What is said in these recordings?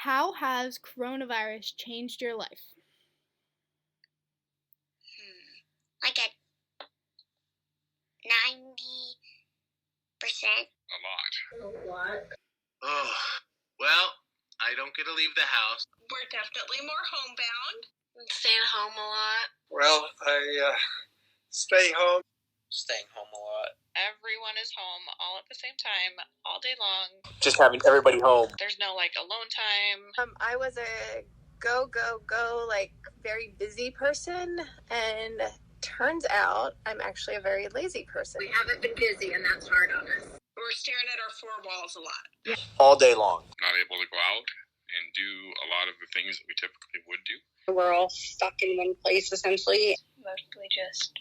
How has coronavirus changed your life? Like at 90%. A lot. Oh, well, I don't get to leave the house. We're definitely more homebound. Staying home a lot. Well, I stay home. Staying home a lot. Everyone is home all at the same time, all day long. Just having everybody home. There's no, alone time. I was a go, very busy person, and turns out I'm actually a very lazy person. We haven't been busy, and that's hard on us. We're staring at our four walls a lot. Yeah. All day long. Not able to go out and do a lot of the things that we typically would do. We're all stuck in one place, essentially. Mostly just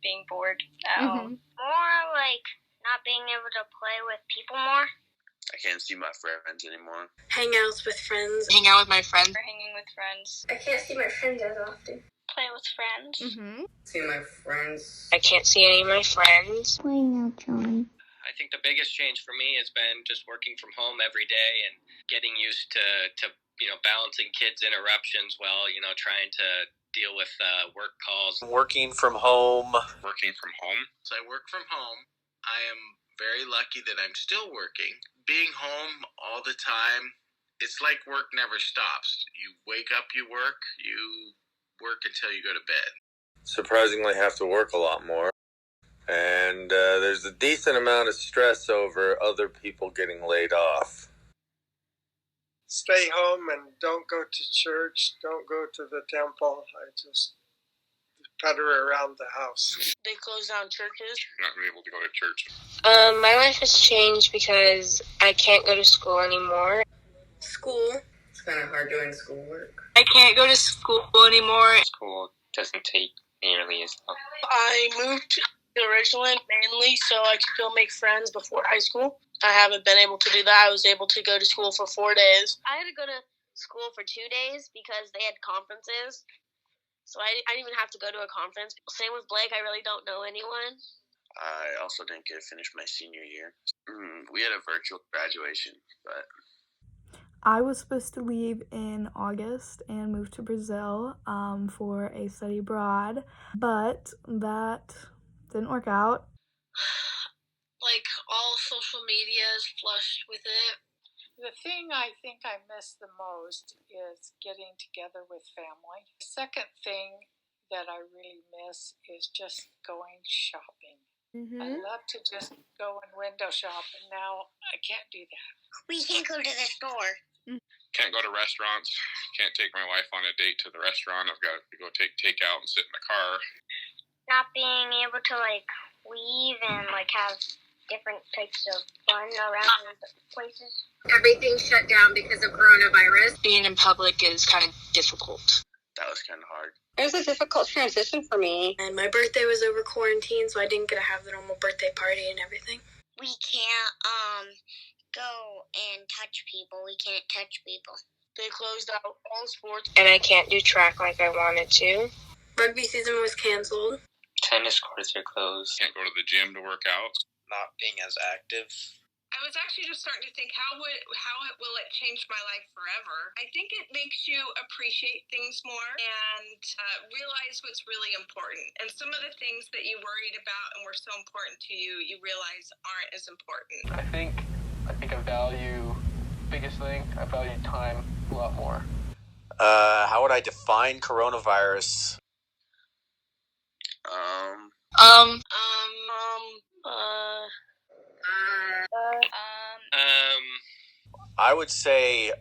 being bored at home. More like not being able to play with people more. I can't see my friends anymore. Hangouts with friends. Hang out with my friends. Or hanging with friends. I can't see my friends as often. Play with friends. See my friends. I can't see any of my friends. Playing outside. I think the biggest change for me has been just working from home every day and getting used to balancing kids' interruptions while, trying to deal with work calls. Working from home. So I work from home. I am very lucky that I'm still working. Being home all the time, it's like work never stops. You wake up, you work until you go to bed. Surprisingly have to work a lot more. And there's a decent amount of stress over other people getting laid off. Stay home and don't go to church, don't go to the temple. I just putter around the house. They close down churches. not able to go to church. My life has changed because I can't go to school anymore. School. It's kind of hard doing schoolwork. I can't go to school anymore. School doesn't take nearly as long. I moved to Ridgeland mainly so I could still make friends before high school. I haven't been able to do that. I was able to go to school for 4 days. I had to go to school for 2 days because they had conferences. So I didn't even have to go to a conference. Same with Blake. I really don't know anyone. I also didn't get to finish my senior year. We had a virtual graduation, but... I was supposed to leave in August and move to Brazil for a study abroad, but that didn't work out. All social media is flushed with it. The thing I think I miss the most is getting together with family. The second thing that I really miss is just going shopping. I love to just go and window shop, and now I can't do that. We can't go to the store. Can't go to restaurants. Can't take my wife on a date to the restaurant. I've got to go take takeout and sit in the car. Not being able to leave and have different types of fun around places. Everything's shut down because of coronavirus. Being in public is kind of difficult. That was kind of hard. It was a difficult transition for me. And my birthday was over quarantine, so I didn't get to have the normal birthday party and everything. We can't go and touch people. We can't touch people. They closed out all sports. And I can't do track like I wanted to. Rugby season was canceled. Tennis courts are closed. Can't go to the gym to work out. Not being as active. I was actually just starting to think, how will it change my life forever? I think it makes you appreciate things more and realize what's really important. And some of the things that you worried about and were so important to you, you realize aren't as important. I think I value, biggest thing, I value time a lot more. How would I define coronavirus? I would say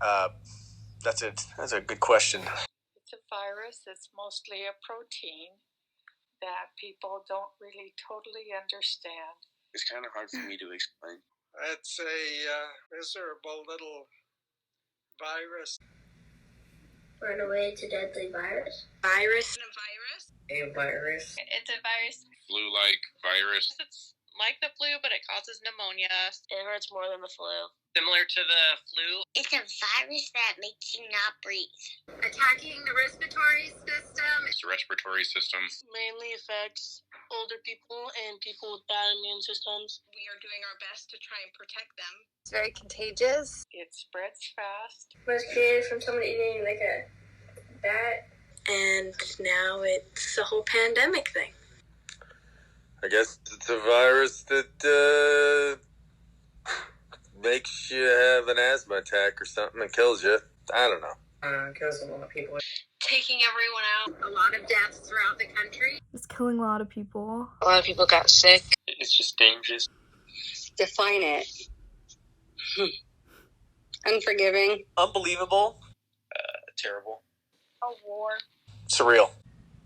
that's a good question. It's a virus that's mostly a protein that people don't really totally understand. It's kind of hard for me to explain. It's a miserable little virus. Run away, it's a deadly virus. Virus. A virus. It's a virus. Flu-like virus. It's like the flu, but it causes pneumonia. It hurts more than the flu. Similar to the flu. It's a virus that makes you not breathe. Attacking the respiratory system. It's the respiratory system. Mainly affects older people and people with bad immune systems. We are doing our best to try and protect them. It's very contagious. It spreads fast. It was created from someone eating like a bat. And now it's a whole pandemic thing. I guess it's a virus that makes you have an asthma attack or something and kills you. I don't know. Kills a lot of people. Taking everyone out. A lot of deaths throughout the country. It's killing a lot of people. A lot of people got sick. It's just dangerous. Define it. Unforgiving. Unbelievable. Terrible. A war. Surreal.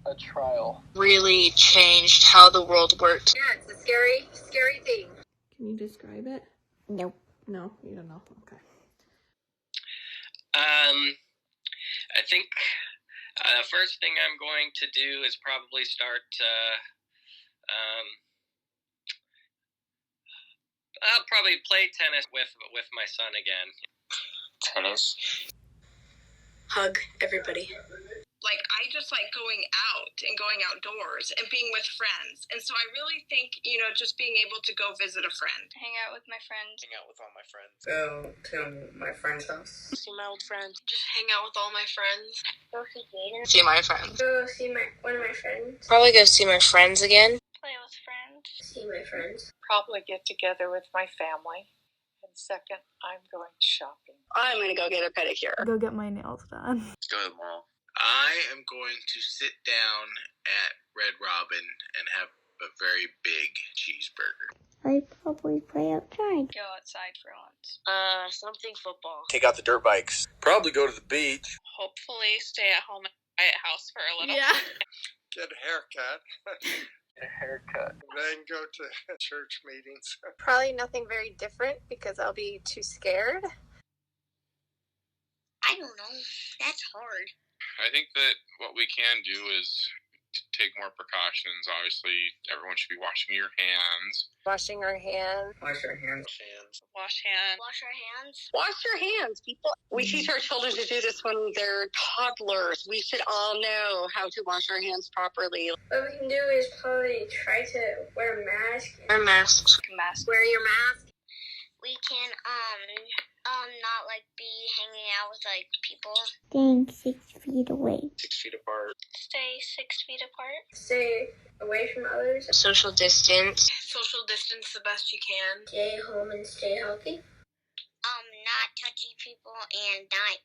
A trial. Really changed how the world worked. Yeah, it's a scary, scary thing. Can you describe it? Nope. No, you don't know. Okay. I think the first thing I'm going to do is probably start. I'll probably play tennis with my son again. Tennis. Hug everybody. Like, I just like going out and going outdoors and being with friends. And so I really think, just being able to go visit a friend. Hang out with my friends. Hang out with all my friends. Go to my friend's house. See my old friends. Just hang out with all my friends. Go see Jaden. See my friends. Go see one of my friends. Probably go see my friends again. Play with friends. See my friends. Probably get together with my family. And second, I'm going shopping. I'm going to go get a pedicure. Go get my nails done. Let's go to the mall. I am going to sit down at Red Robin and have a very big cheeseburger. I'd probably play outside. Go outside for once. Something football. Take out the dirt bikes. Probably go to the beach. Hopefully stay at home at quiet house for a little. Yeah. Get a haircut. Get a haircut. Then go to church meetings. Probably nothing very different because I'll be too scared. I don't know. That's hard. I think that what we can do is take more precautions. Obviously, everyone should be washing your hands. Washing our hands. Wash your hands. Wash hands. Wash our hands. Wash your hands, people. We teach our children to do this when they're toddlers. We should all know how to wash our hands properly. What we can do is probably try to wear a mask. Wear masks. Wear your mask. We can not be hanging out with people. Staying 6 feet away. 6 feet apart. Stay 6 feet apart. Stay away from others. Social distance. Social distance the best you can. Stay home and stay healthy. Not touching people and not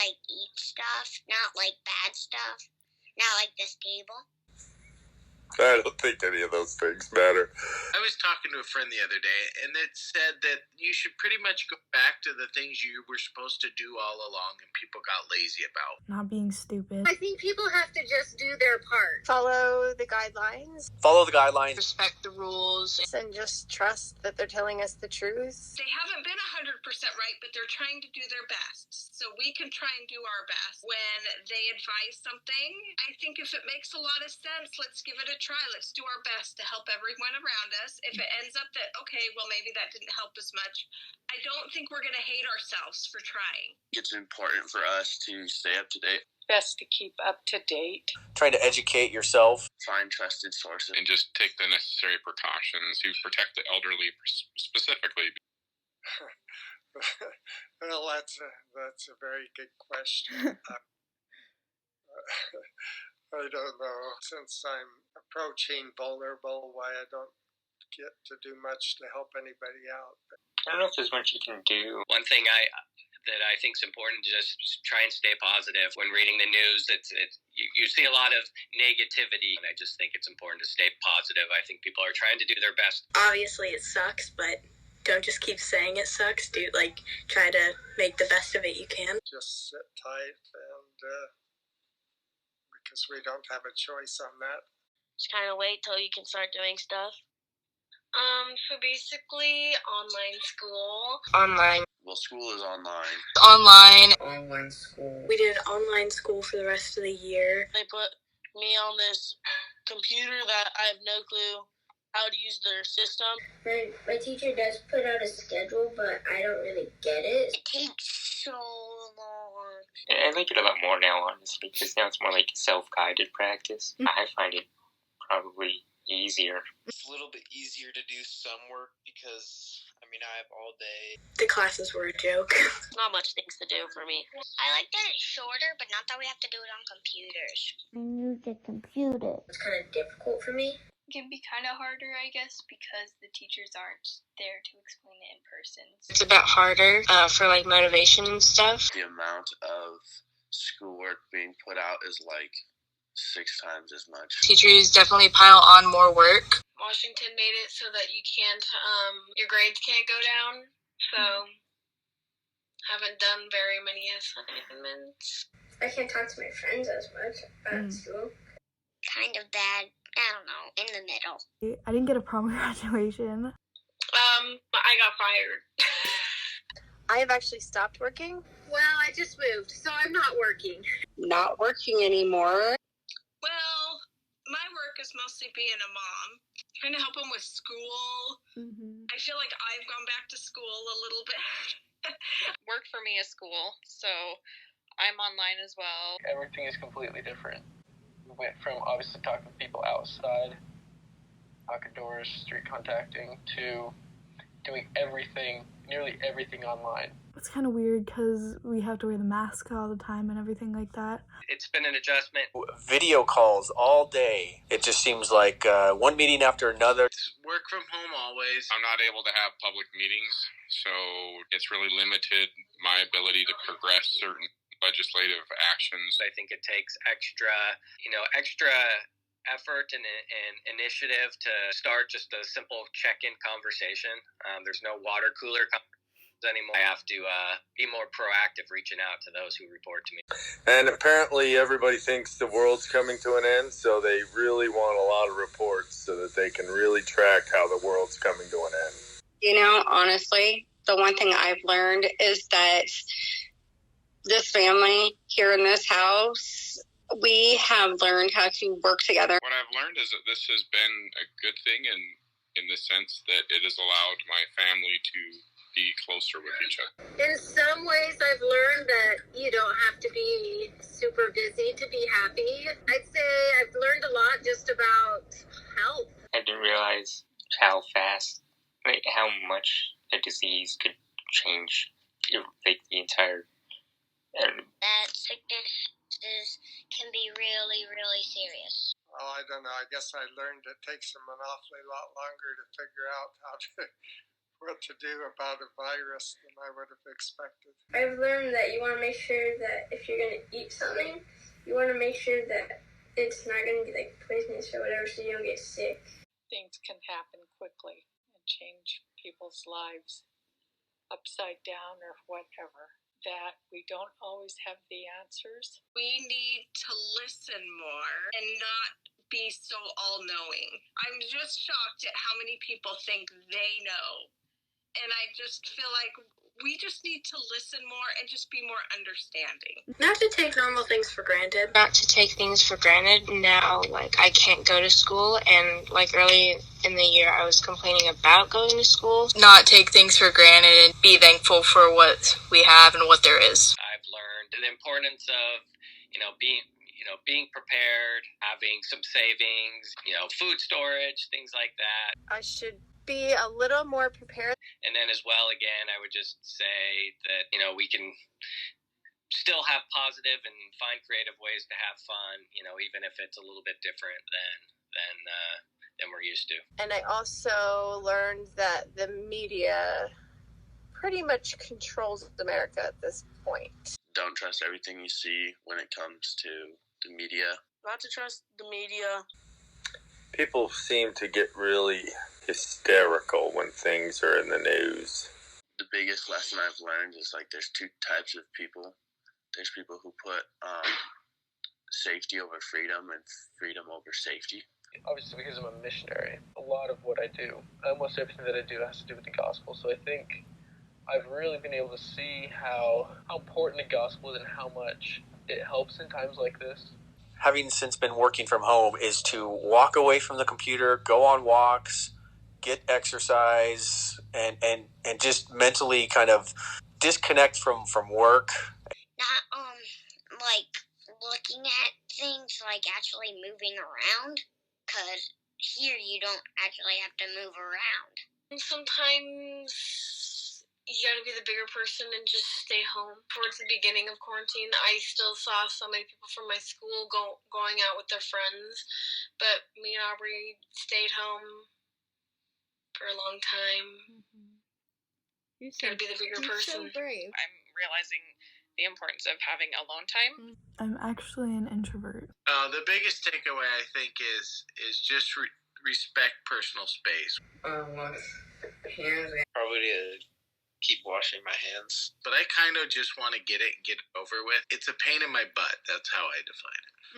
eat stuff. Not bad stuff. Not this table. I don't think any of those things matter. I was talking to a friend the other day, and it said that you should pretty much go back to the things you were supposed to do all along and people got lazy about. Not being stupid. I think people have to just do their part. Follow the guidelines. Follow the guidelines. Respect the rules. And just trust that they're telling us the truth. They haven't been 100% right, but they're trying to do their best. So we can try and do our best. When they advise something, I think if it makes a lot of sense, let's give it a try. Let's do our best to help everyone around us. If it ends up that, okay, well, maybe that didn't help as much, I don't think we're going to hate ourselves for trying. It's important for us to stay up to date. Best to keep up to date. Trying to educate yourself. Find trusted sources. And just take the necessary precautions to protect the elderly specifically. Well, that's a very good question. I don't know. Since I'm approaching vulnerable, why I don't get to do much to help anybody out. I don't know if there's much you can do. One thing that I think is important to just try and stay positive when reading the news. You see a lot of negativity, and I just think it's important to stay positive. I think people are trying to do their best. Obviously, it sucks, but don't just keep saying it sucks. Try to make the best of it you can. Just sit tight and because we don't have a choice on that. Just kind of wait till you can start doing stuff. So basically, online school. Online. Well, school is online. Online. Online school. We did online school for the rest of the year. They put me on this computer that I have no clue how to use their system. My teacher does put out a schedule, but I don't really get it. It takes so long. I like it a lot more now, honestly, because now it's more like self-guided practice. I find it probably easier. It's a little bit easier to do some work because, I mean, I have all day. The classes were a joke. Not much things to do for me. I like that it's shorter, but not that we have to do it on computers. I use the computer. It's kind of difficult for me. It can be kind of harder, I guess, because the teachers aren't there to explain it in person. It's a bit harder for like motivation and stuff. The amount of schoolwork being put out is like 6 times as much. Teachers definitely pile on more work. Washington made it so that you can't, your grades can't go down. So, haven't done very many assignments. I can't talk to my friends as much at school. Kind of bad. I don't know, in the middle. I didn't get a prom graduation. I got fired. I have actually stopped working. Well, I just moved, so I'm not working. Not working anymore. Well, my work is mostly being a mom, trying to help them with school. I feel like I've gone back to school a little bit. Work for me is school, so I'm online as well. Everything is completely different. We went from obviously talking to people outside, knocking doors, street contacting, to doing everything, nearly everything online. It's kind of weird because we have to wear the mask all the time and everything like that. It's been an adjustment. Video calls all day. It just seems like one meeting after another. It's work from home always. I'm not able to have public meetings, so it's really limited my ability to progress certain legislative actions. I think it takes extra effort and initiative to start just a simple check-in conversation. There's no water cooler conversations anymore. I have to be more proactive reaching out to those who report to me. And apparently everybody thinks the world's coming to an end, so they really want a lot of reports so that they can really track how the world's coming to an end. You know, honestly, the one thing I've learned is that this family here in this house, we have learned how to work together. What I've learned is that this has been a good thing in the sense that it has allowed my family to be closer with each other. In some ways, I've learned that you don't have to be super busy to be happy. I'd say I've learned a lot just about health. I didn't realize how fast, how much a disease could change the entire. That sicknesses can be really, really serious. Well, I don't know. I guess I learned it takes them an awfully lot longer to figure out what to do about a virus than I would have expected. I've learned that you want to make sure that if you're going to eat something, you want to make sure that it's not going to be like poisonous or whatever, so you don't get sick. Things can happen quickly and change people's lives upside down or whatever. That we don't always have the answers. We need to listen more and not be so all-knowing. I'm just shocked at how many people think they know. And I just feel like we just need to listen more and just be more understanding. Not to take normal things for granted. Not to take things for granted. Now, like, I can't go to school, and, like, early in the year I was complaining about going to school. Not take things for granted and be thankful for what we have and what there is. I've learned the importance of, being prepared, having some savings, food storage, things like that. I should be a little more prepared. And then as well, again, I would just say that, we can still have positive and find creative ways to have fun, even if it's a little bit different than we're used to. And I also learned that the media pretty much controls America at this point. Don't trust everything you see when it comes to the media. Not to trust the media. People seem to get really hysterical when things are in the news. The biggest lesson I've learned is like there's 2 types of people. There's people who put safety over freedom and freedom over safety. Obviously, because I'm a missionary, a lot of what I do, almost everything that I do has to do with the gospel. So I think I've really been able to see how important the gospel is and how much it helps in times like this. having since been working from home, is to walk away from the computer, go on walks, get exercise, and just mentally kind of disconnect from work. Not like looking at things, like actually moving around, because here you don't actually have to move around. Sometimes you gotta be the bigger person and just stay home. Towards the beginning of quarantine, I still saw so many people from my school going out with their friends, but me and Aubrey stayed home for a long time. Gotta be the bigger person. So brave. I'm realizing the importance of having alone time. I'm actually an introvert. The biggest takeaway, I think, is just respect personal space. Probably to keep washing my hands. But I kind of just want to get it over with. It's a pain in my butt. That's how I define it.